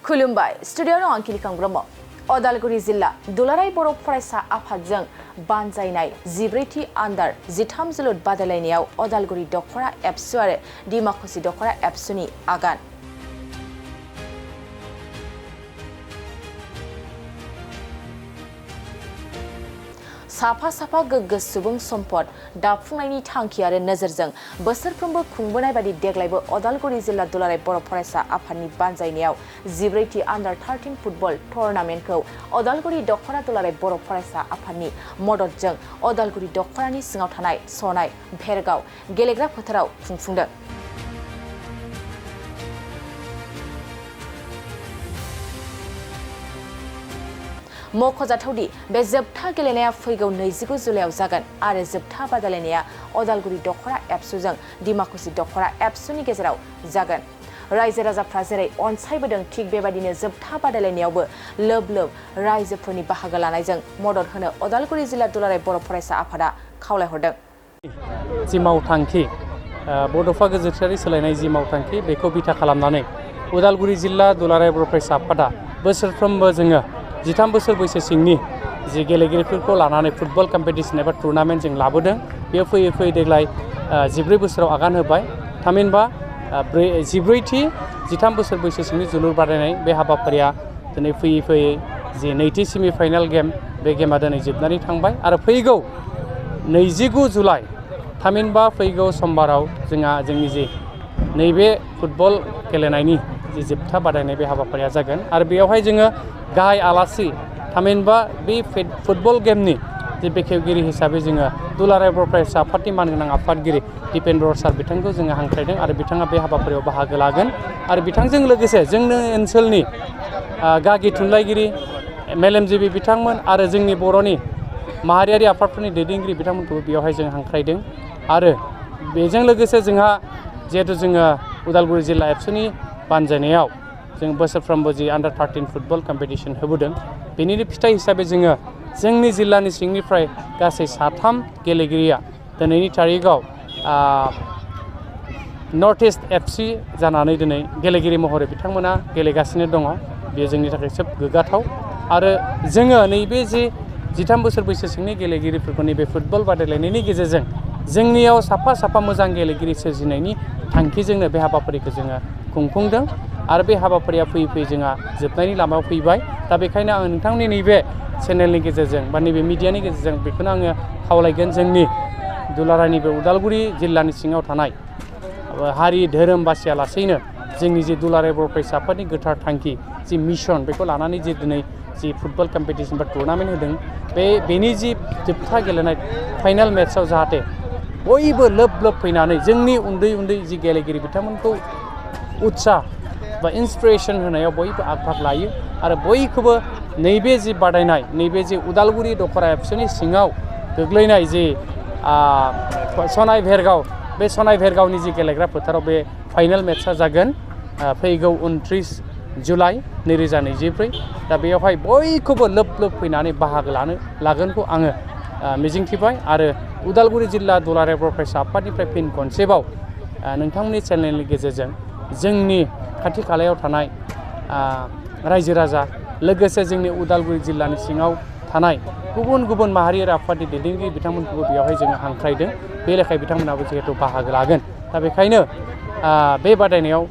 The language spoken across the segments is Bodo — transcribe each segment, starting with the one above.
खुलुमबाय स्टुडिअ आंकिल ब्रह्म अदालगुरि जिल्ला दुलाराय बर' फरायसा आफादजों बानजायनाय 14थि आन्डार 13 जोलुर बादायलायनायाव अदालगुरि दखरा एबसु आरो डिमाकुसि दखरा एबसुनि आगान साफा साफा गोग्गो सुबुं सम्पद दाफुंनायनि थांखि आरो नोजोरजों बोसोरफ्रोमबो खुंबोनाय बायदि देग्लायबो अदालगुरि जिल्ला दुलाराय बर' फरायसा आफादनि बानजायनायाव 14थि आन्डार 13 फुटबल टुर्नामेन्टखौ अदालगुरि दखरा दुलाराय बर' फरायसा आफादनि मददजों अदालगुरि दखरानि सिङाव थानाय सनाय भेरगाव गेलेग्रा फोथाराव खुंफुंदों। मख'जाथावदि बे जोबथा गेलेनाया फैगौ 29 जुलाइआव जागोन आरो जोबथा बादायलायनाया अदालगुरि दखरा एबसुजों डिमाकुसि दखरा एबसुनि गेजेराव जागोन। रायजो राजाफ्रा जेरै अनसायबोदों थिग बेबायदिनो जोबथा बादायलायनायावबो लोब लोब रायजोफोरनि बाहागो लानायजों मदद होनो अदालगुरि जिल्ला दुलाराय बर' फरायसा आफादा खावलायहरदों। जि मावथांखि बड'फा गोजोनथियारि सोलायनाय जि मावथांखि बेखौ बिथा खालामनानै अदालगुरि जिल्ला दुलाराय बर' फरायसा आफादा बोसोरफ्रोमबो जोङो 13 बोसोर बैसो सिंनि जि गेलेगिरिफोरखौ लानानै फुटबल कम्पिटिसन एबा टुर्नामेन्ट जों लाबोदों। बेयो फैयै फैयै देग्लाय 14 बोसोराव आगान होबाय। थामहिनबा 14थि 13 बोसोर बैसो सिंनि जोलुर बादायनाय बे हाबाफारिया दिनै फैयै फैयै जि नैथि सेमिफाइनाल गेम बे गेमा दिनै जोबनानै थांबाय आरो फैगौ 29 जुलाइ थामहिनबा फैगौ समबाराव जोंहा जोंनि जि नैबे फुटबल गेलेनायनि जि जोबथा बादायनाय बे हाबाफारिया जागोन आरो बेयावहाय जोङो गाहाय आलासि थामहिनबा बे फुटबल गेमनि जे बेखेवगिरि हिसाबै जोङो दुलाराय बर' फरायसा आफादनि मानगोनां आफादगिरि दिपेन्द्र सार बिथांखौ जोङो हांख्रायदों आरो बिथाङा बे हाबाफारियाव बाहागो लागोन आरो बिथांजों लोगोसे जोंनि ओनसोलनि गागि थुनलाइगिरि मेलेमजिबि बिथांमोन आरो जोंनि बर'नि माहारियारि आफादफोरनि दैदेनगिरि बिथांमोनखौबो बेयावहाय जों हांख्रायदों आरो बेजों लोगोसे जोंहा जिहेतु जोङो उदालगुरि जिल्ला एबसुनि बानजायनायाव जों बोसोरफ्रोमबो जि आन्डार 13 फुटबल कम्पिटिसन होबोदों बेनिनो फिथाइ हिसाबै जोङो जोंनि जिल्लानि सिंनिफ्राय गासै 3 गेलेगिरिया दिनैनि थारिखआव नर्थ इस्ट एफसि जानानै दिनै गेलेगिरि महरै बिथांमोना गेलेगासिनो दङ। बेयो जोंनि थाखाय जोबोद गोग्गाथाव आरो जोङो नैबे जि 13 बोसोर बैसो सिंनि गेलेगिरिफोरखौ नैबे फुटबल बादायलायनायनि गेजेरजों जोंनियाव साफा साफा मोजां गेलेगिरि सोरजिनायनि थांखिजोंनो बे हाबाफारिखौ जोङो खुंफुंदों आरो बे हाबाफारिया फैयै फैयै जोंहा जोबनायनि लामायाव फैबाय। दा बेखायनो आं नोंथांनि नैबे चेनेलनि गेजेरजों बा नैबे मिडियानि गेजेरजों बेखौनो आङो खावलायगोन जोंनि दुलारायनि बे उदालगुरि जिल्लानि सिङाव थानाय हारि धोरोम बासियालासेनो जोंनि जि दुलाराय बर' फरायसा आफादनि गोथार थांखि जि मिशन बेखौ लानानै जि दिनै जि फुटबल कम्पिटिसन बा टुर्नामेन्ट होदों बेनि जि जोबथा गेलेनाय फाइनाल मेट्सआव जाहाथे बयबो लोब लोब फैनानै जोंनि उन्दै उन्दै जि गेलेगिरि बिथांमोनखौ उत्साह बा इन्सपिरेसन होनायाव बयबो आग लायो आरो बयखौबो नैबे जि बादायनाय नैबे जि उदालगुरि दखरा एबसुनि सिङाव गोग्लैनाय जि सनाय भेरगाव बे सनाय भेरगावनि जि गेलेग्रा फोथाराव बे फाइनाल मेट्सआ जागोन फैगौ 29 जुलाइ 2024। दा बेयावहाय बयखौबो लोब लोब फैनानै बाहागो लागोनखौ आङो मिजिंथिबाय आरो उदालगुरि जिल्ला दुलाराय बर' फरायसा आफादनिफ्राय फिन खनसेबाव नोंथांमोननि चेनेलनि गेजेरजों जोंनि खाथि खालायाव थानाय रायजो राजा लोगोसे जोंनि उदालगुरि जिल्लानि सिङाव थानाय गुबुन गुबुन माहारियारि आफादनि दैदेनगिरि बिथांमोनखौबो बेवहाय जोङो हांख्रायदों। बे लेखायै बिथांमोनाबो जिहेतु बाहागो लागोन दा बेखायनो बे बादायनायाव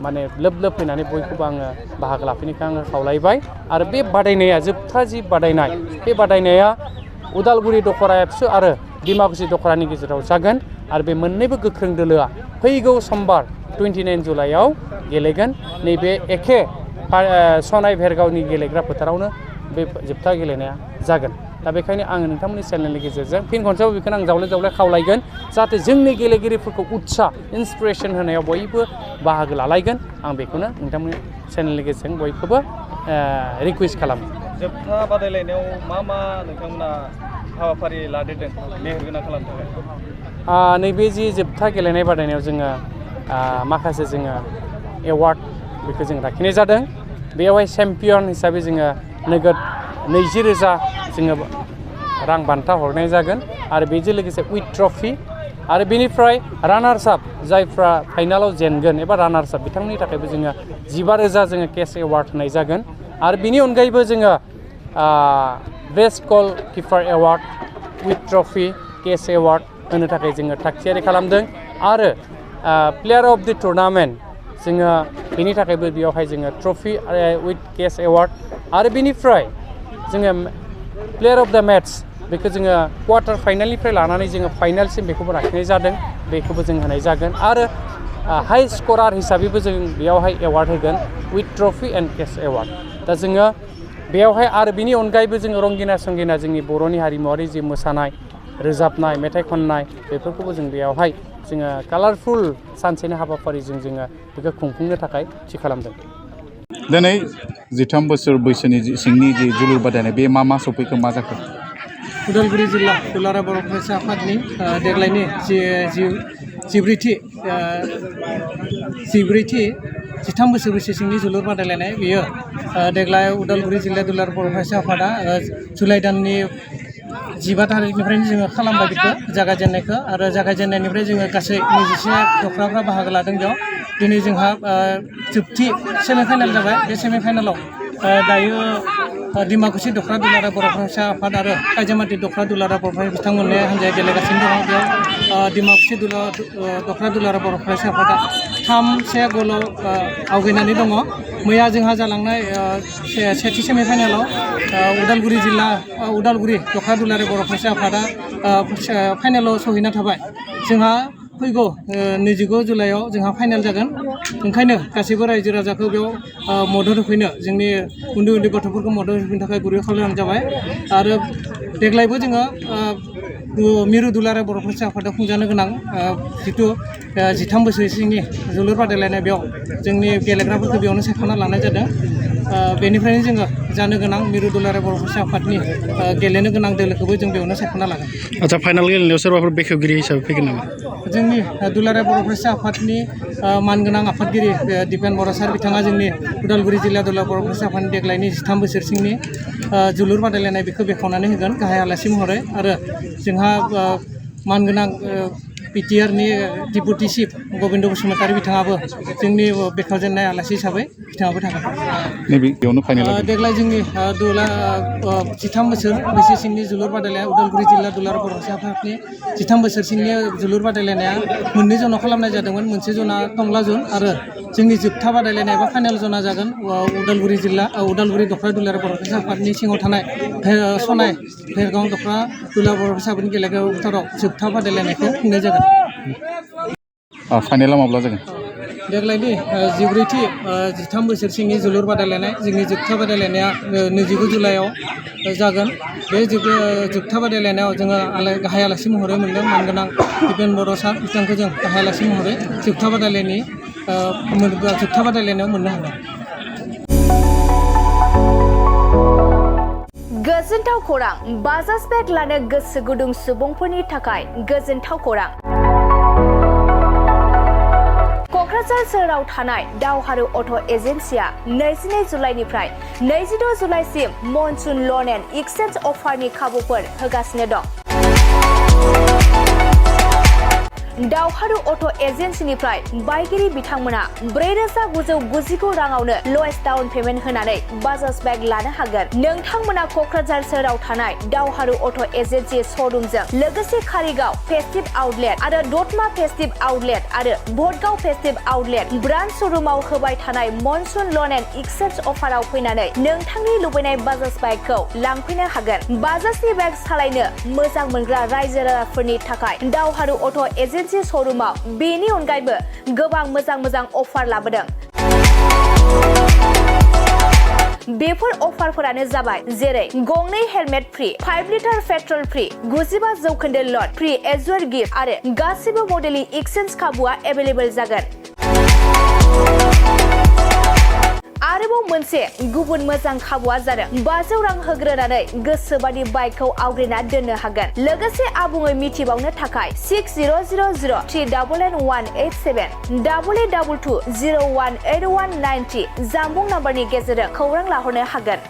माने लोब लोब फैनानै बयखौबो आङो बाहागो लाफैनायखौ आङो खावलायबाय आरो बे बादायनाया जोबथा जि बादायनाय बे बादायनाया उदालगुरि दखरा एबसु आरो डिमाकुसि दखरानि गेजेराव जागोन आरो बे मोननैबो गोख्रों दोलोआ फैगौ समबार 29 जुलाइआव गेलेगोन नैबे एखे सनाय भेरगावनि गेलेग्रा फोथारावनो बे जोबथा गेलेनाया जागोन। दा बेखायनो आङो नोंथांमोननि चेनेलनि गेजेरजों फिन खनसेबाव बेखौनो आं जावले खावलायगोन जाहाथे जोंनि गेलेगिरिफोरखौ उत्साह इन्सपिरेसन होनायाव बयबो बाहागो लालायगोन आं बेखौनो नोंथांमोननि चेनेलनि गेजेरजों बयखौबो रिकुवेस्ट खालामो। जोबथा बादायलायनायाव मा नोंथांमोना हाबाफारि लादेरदों मेहेरगोनां खालामनो थाखाय? नैबे जि जोबथा गेलेनाय बादायनायाव जोङो माखासे जोङो एवार्ड बेखौ जों लाखिनाय जादों। बेयावहाय चेम्पियन हिसाबै जोङो नोगोद 20,000 जोङो रां बान्था हरनाय जागोन आरो बेजों लोगोसे उइथ ट्रफि आरो बेनिफ्राय रानार्स आप जायफ्रा फाइनालाव जेनगोन एबा रानार्स आप बिथांमोननि थाखायबो जोङो 15,000 जोङो केश एवार्ड होनाय जागोन आरो बिनि अनगायैबो जोङो best goalkeeper award with trophy cash award होनो थाखाय जोङो थागथियारि खालामदों आरो प्लेयार अफ द टुर्नामेन्ट जोङो बेनि थाखायबो बेयावहाय जोङो ट्रफि उइथ केश एवार्ड आरो बेनिफ्राय जोङो प्लेयार अफ द मेट्स बेखौ जोङो क्वार्टार फाइनालनिफ्राय लानानै जोङो फाइनालसिम बेखौबो लाखिनाय जादों बेखौबो जों होनाय जागोन आरो हाइ स्करार हिसाबैबो जों बेयावहाय एवार्ड होगोन with trophy and cash award दा जोङो बेयावहाय आरो बिनि अनगायैबो जोङो रंगिना संगिना जोंनि बर'नि हारिमुवारि जि मोसानाय रोजाबनाय मेथाइ खननाय बेफोरखौबो जों बेयावहाय जोङो कालारफुल सानसेनि हाबाफारिजों जोङो बेखौ खुंफुंनो थाखाय थि खालामदों दिनै 13 बोसोर बैसोनि सिंनि जि जोलुर बादायनाय बे मा सफैखो मा जाखो उदालगुरि जिल्ला दुलाराय बर' फरायसा आफादनि देग्लायनि जिब्रैथि 13 बोसोर बैसो सिंनि जोलुर बादायलायनाय बेयो देग्लाय उदालगुरि जिल्ला दुलाराय बर' फरायसा आफादा जुलाइ दाननि 15 तारिखनिफ्रायनो जोङो खालामबाय बेखौ जागायजेननायखौ आरो जागायजेननायनिफ्राय जोङो गासै 24 दखराफ्रा बाहागो लादों बेयाव दिनै जोंहा जोबथि सेमिफाइनाल जाबाय बे सेमिफाइनालाव दायो डिमाकुसि दखरा दुलाराय बर' फरायसा आफाद आरो काइजामाटि दखरा दुलाराय बर' फरायसा बिथांमोननि हान्जाया गेलेगासिनो दङ बेयाव डिमाकुसि दखरा दुलाराय बर' फरायसा आफादा 3-1 गलाव आवगायनानै दङ मैया जोंहा जालांनाय सेथि सेमिफाइनालाव उदालगुरि दखरा दुलाराय बर' फरायसा आफादा फाइनालाव सहैना थाबाय जोंहा फैगौ 29 जुलाइआव जोंहा फाइनाल जागोन ओंखायनो गासैबो रायजो राजाखौ बेयाव मदद होफैनो जोंनि उन्दै उन्दै गथ'फोरखौ मदद होफैनो थाखाय गुरै खावलायनाय जाबाय आरो देग्लायबो जोङो मिरु दुलाराय बर' फरायसा आफादाव खुंजानो गोनां जिथु 13 बोसोर सिंनि जोलुर बादायलायनाय बेयाव जोंनि गेलेग्राफोरखौ बेयावनो सायख'ना लानाय जादों बेनिफ्रायनो जोङो जानो गोनां मिरु दुलाराय बर' फरायसा आफादनि गेलेनो गोनां दोलोखौबो जों बेयावनो सायख'ना लागोन आচ্ছা फाइनाल गेलेनायाव सोरबाफोर बेखेवगिरि हिसाबै फैगोन नामा जोंनि दुलाराय बर' फरायसा आफादनि मानगोनां आफादगिरि दिपेन बर' सार बिथाङा जोंनि उदालगुरि जिल्ला दुलाराय बर' फरायसा आफादनि देग्लायनि 13 बोसोर सिंनि जोलुर बादायलायनाय बेखौ बेखेवनानै होगोन गाहाय आलासि महरै आरो जोंहा मानगोनां पिटिआरनि डिपुटि चिफ गबिन्द बसुमतारी बिथाङाबो जोंनि बेखेवजेननाय आलासि हिसाबै बिथाङाबो थागोन देग्लाय जोंनि 13 बोसोर बैसो सिंनि जोलुर बादायलायनाय उदालगुरि जिल्ला दुलाराय बर' फरायसा आफादनि 13 बोसोर सिंनि जोलुर बादायलायनाया मोननै जनाव खालामनाय जादोंमोन मोनसे जना टंला जन आरो जोंनि जोबथा बादायलायनाय एबा फाइनाल जना जागोन उदालगुरि दखरा दुलाराय बर' फरायसा आफादनि सिङाव थानाय सनाय भेरगाव दखरा दुलाराय बर' फरायसा आफादनि गेलेग्रा फोथाराव जोबथा बादायलायनायखौ खुंनाय जागोन फाइनाला माब्ला जागोन देग्लायनि 13 बोसोर सिंनि जोलुर बादायलायनाय जोंनि जोबथा बादायलायनाया 29 जुलाइआव जागोन बे जोबथा बादायलायनायाव जोङो गाहाय आलासि महरै मोनदों मानगोनां दिपेन बर' सार बिथांखौ जों गाहाय आलासि महरै जोबथा बादायलायनायाव मोननो हादों गोजोनथाव खौरां बाजाज बेग लानो गोसो गुदुं सुबुंफोरनि थाखाय गोजोनथाव खौरां क'क्राझार सोहोराव थानाय दावहारु अट' एजेन्सिया 22 जुलाइनिफ्राय 26 जुलाइसिम मनसुन लन एन्ड एक्सचेन्ज अफारनि खाबुफोर होगासिनो दं दावहारु अट' एजेन्सिनिफ्राय बायगिरि बिथांमोना 4,999 राङावनो लवेस्ट डाउन पेमेन्ट होनानै बाजाज बेग लानो हागोन नोंथांमोना क'क्राझार सोहोराव थानाय दावहारु अट' एजेन्सि श'रुमजों लोगोसे कारिगाव फेस्टिभ आउटलेट आरो दतमा फेस्टिभ आउटलेट आरो भटगाव फेस्टिभ आउटलेट ब्रान्च श'रुमाव होबाय थानाय मनसुन लन एन्ड एक्सचेन्ज अफाराव फैनानै नोंथांनि लुबैनाय बाजाज बाइकखौ लांफैनो हागोन बाजाजनि बाइक सालायनो मोजां मोनग्रा रायजो राजाफोरनि थाखाय दावहारु अट' एजेन्सि श'रुमाव बेनि अनगायैबो गोबां मोजां अफार लाबोदों बेफोर अफारफोरानो जाबाय जेरै गंनै helmet free 5 litre petrol free 95% लट फ्रि एजुअर गिफ्ट आरो गासिबो मडेलनि एक्सचेन्ज खाबुआ एभेलेबल जागोन आरोबाव मोनसे गुबुन मोजां खाबुआ जादों 500 रां होग्रोनानै गोसोबादि बाइकखौ आवग्रिना दोननो हागोन लोगोसे आबुङै मिथिबावनो थाखाय 6000398187 8822018193 जानबुं नाम्बारनि गेजेरजों खौरां लाहरनो हागोन